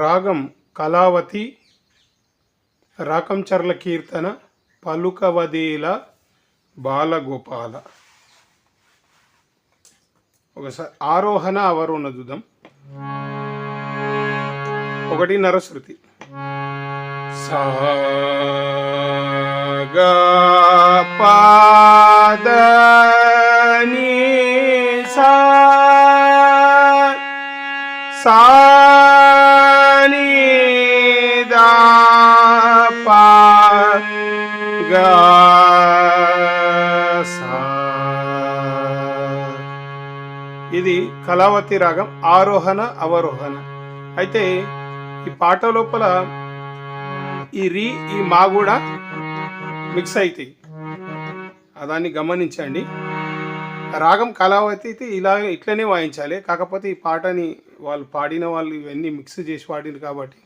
రాగం కళావతి, రాకంచర్ల కీర్తన, పలుకవదేల బాలగోపాల. ఒకసారి ఆరోహణ అవరోహణ చూద్దాం. 1న్నర శృతి. సా గా పా ద ని సా సా ని దా పా గా సా. ఇది కళావతి రాగం, ఆరోహణ అవరోహణ. అయితే ఈ పాట లోపల ఈ రీ ఈ మా కూడా మిక్స్ అవుతాయి, దాన్ని గమనించండి. రాగం కళావతి అయితే ఇట్లనే వాయించాలి. కాకపోతే ఈ పాటని వాళ్ళు పాడిన వాళ్ళు ఇవన్నీ మిక్స్ చేసి పాడింది కాబట్టి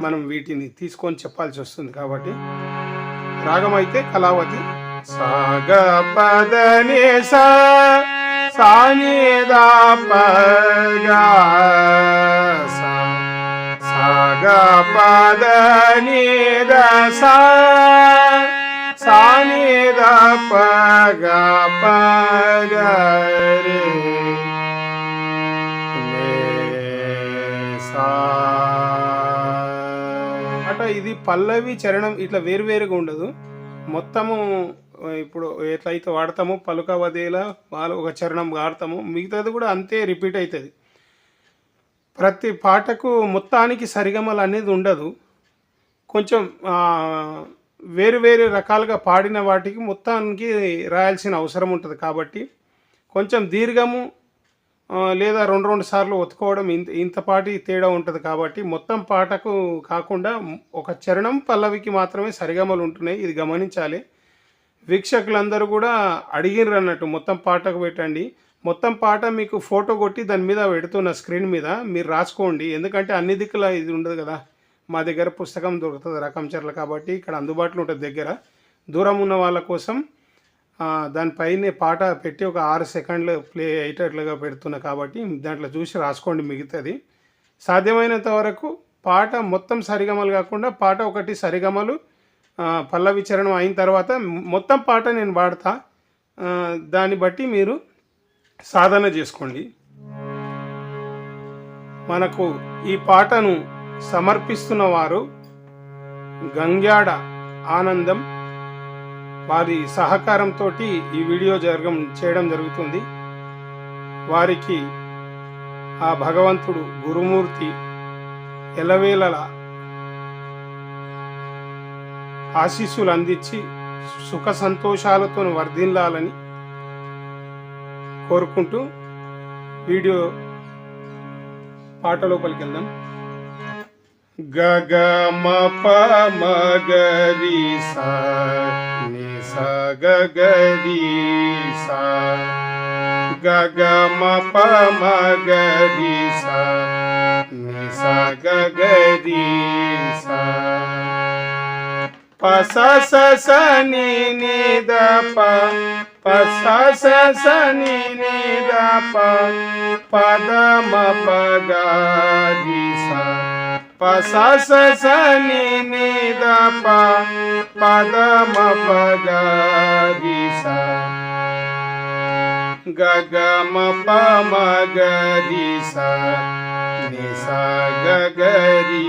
మనం వీటిని తీసుకొని చెప్పాల్సి వస్తుంది. కాబట్టి రాగం అయితే కళావతి. సాగ పదనే సా సాని దా పగా సా సాగ పదని ద సా సాని ద పగా పగా రే సా. అట ఇది పల్లవి చరణం ఇట్లా వేరువేరుగా ఉండదు. మొత్తము ఇప్పుడు ఎట్లయితే వాడతామో పలుకవదేల వాళ్ళు ఒక చరణం వాడతాము, మిగతాది కూడా అంతే రిపీట్ అవుతుంది. ప్రతి పాటకు మొత్తానికి సరిగమలు అనేది ఉండదు. కొంచెం వేరు వేరు రకాలుగా పాడిన వాటికి మొత్తానికి రాయాల్సిన అవసరం ఉంటుంది. కాబట్టి కొంచెం దీర్ఘము లేదా 2 సార్లు ఒత్తుకోవడం ఇంతపాటి తేడా ఉంటుంది. కాబట్టి మొత్తం పాటకు కాకుండా ఒక చరణం పల్లవికి మాత్రమే సరిగమలు ఉంటున్నాయి, ఇది గమనించాలి. వీక్షకులందరూ కూడా అడిగిర్రు అన్నట్టు మొత్తం పాటకు పెట్టండి. మొత్తం పాట మీకు ఫోటో కొట్టి దాని మీద పెడుతున్న స్క్రీన్ మీద మీరు రాసుకోండి. ఎందుకంటే అన్ని దిక్కుల ఇది ఉండదు కదా. మా దగ్గర పుస్తకం దొరుకుతుంది రకంచర్ల, కాబట్టి ఇక్కడ అందుబాటులో ఉంటుంది దగ్గర. దూరం ఉన్న వాళ్ళ కోసం దానిపైనే పాట పెట్టి ఒక 6 సెకండ్లు ప్లే అయ్యేటట్లుగా పెడుతున్నా. కాబట్టి దాంట్లో చూసి రాసుకోండి మిగతాది. సాధ్యమైనంత వరకు పాట మొత్తం సరిగమలు కాకుండా పాట ఒకటి సరిగమలు పల్లవి చరణం అయిన తర్వాత మొత్తం పాట నేను పాడతా, దాన్ని బట్టి మీరు సాధన చేసుకోండి. మనకు ఈ పాటను సమర్పిస్తున్న వారు గంగ్యాడ ఆనందం, వారి సహకారంతో ఈ వీడియో చేయడం జరుగుతుంది. వారికి ఆ భగవంతుడు గురుమూర్తి ఎలవేళల ఆశీస్సులు అందించి సుఖ సంతోషాలతో వర్ధిల్లాలని కోరుకుంటూ వీడియో పాట లోపలికి వెళ్దాం. గగ మ ప మ గ రి సా ని సా గ గ రి సా గగ మ ప మ గ రి సా ని సా గ గ రి సా ప స స స ని ని ద ప ప స స స ని ని ద ప ప ద మ ప గ రి సా ప స స స ని ని ద ప ప ద మ ప గ రి సా గ గ మ ప మ గ రి సా ని సా గ గ రి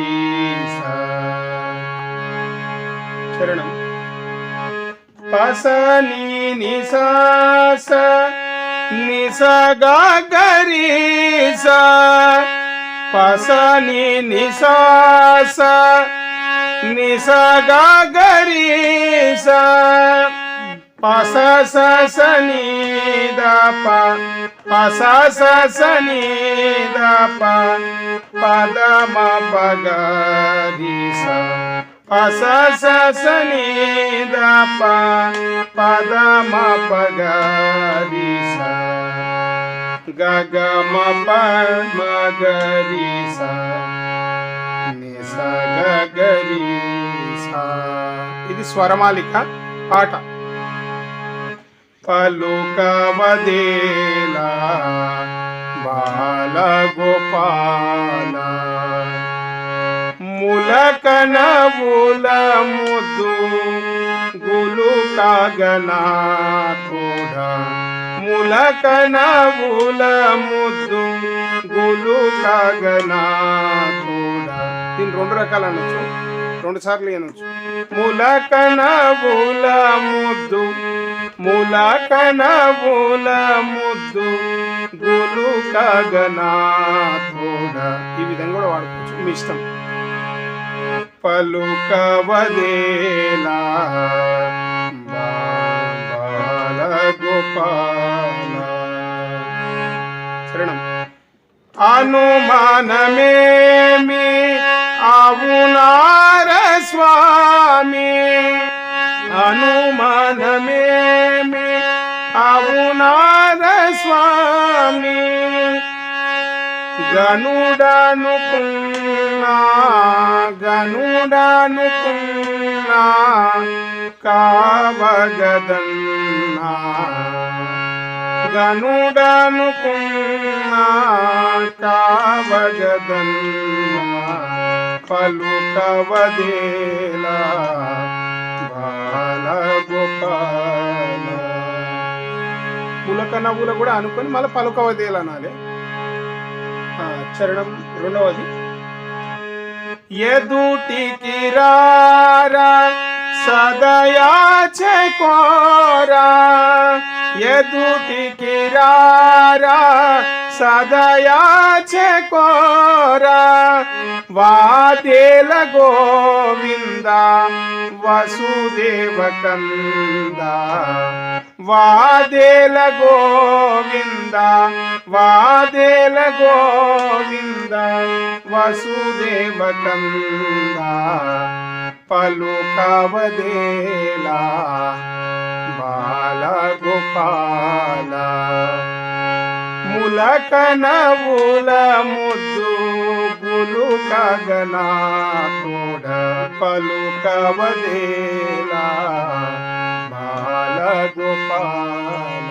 సా. చరణం ప స ని ని సా స ని సా గ గ రి సా ప స ని ని సా స ని సా గ గ రి సా ప స స స ని ద ప ప స స స ని ద ప ప ద మ ప గ రి సా ప స స స ని ద ప ప ద మ ప గ రి సా గ గ మ ప మ గ రి సా ని సా గ గ రి సా. ఇది స్వరమాలిక పాట. పలుకవదేల బాలగోపాల కనవుల ముద్దు గులు కాగనా తోడా ములక నవుల ముద్దు గులు కాగనా తోడా. దీన్ని 2 రకాలు అనొచ్చు, 2 సార్లు అనొచ్చు. ములక నవుల ముద్దు ములక నవుల ముద్దు గులు కాగనా తోడా. ఈ విధంగా కూడా వాడుకోవచ్చు, మీ ఇష్టం. పలుకవదేలా బాల గోపాల. శరణం. అనుమానమేమి అవునార స్వామి, అనుమానమేమి అవునార స్వామి. గనుడనుకున్నా గనుడనుకున్నా కావగదన్నా, గనుడనుకున్నా కావగదన్నా. పలుకవదేలా బాల గోపాల. పులక నవ్వులు కూడా అనుకొని మళ్ళీ పలుకవదేలా అనాలి. చరణం 2వది. ఎదుటికి రారా సదయా చెకోరా, ఎదుటికి రారా సదయా చెకోరా. వాదేల గోవింద వసుదేవ కంద, వాదేల గోవింద వాదేల గోవింద వసుదేవ కంద. పలుకవదేలా బాల గోపాల. ములక నవుల ముద్దు గులు కాగనా తోడా. పలుకవదేలా బాల గోపాల.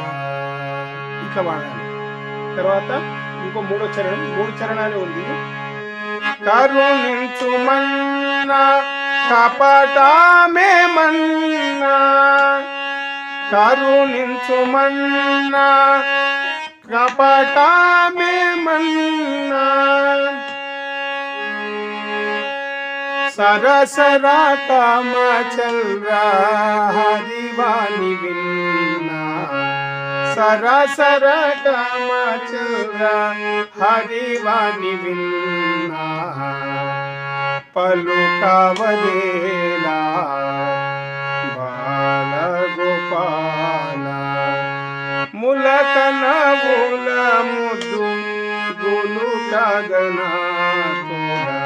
ఇట్లా వాడాలి. తర్వాత ఇంకో 3వ చరణం, 3 చరణాలు ఉంది. కరుణించుమన్నా కపటమే మన్నా, కరుణించుమన్నా కపటమే మన్నా. సరసర కామచంద్ర హరివాణి విన్నా, సరసర కామచంద్ర హరివాణి విన్నా. పలుకవదేలా బాల గోపాల. ములక నవుల ముద్దు గులు కాగనా తోడా,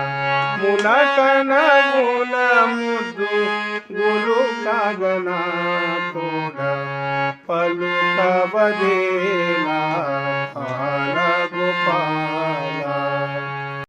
ములక నవుల ముద్దు గులు కాగనా తోడా. పలుకవదేలా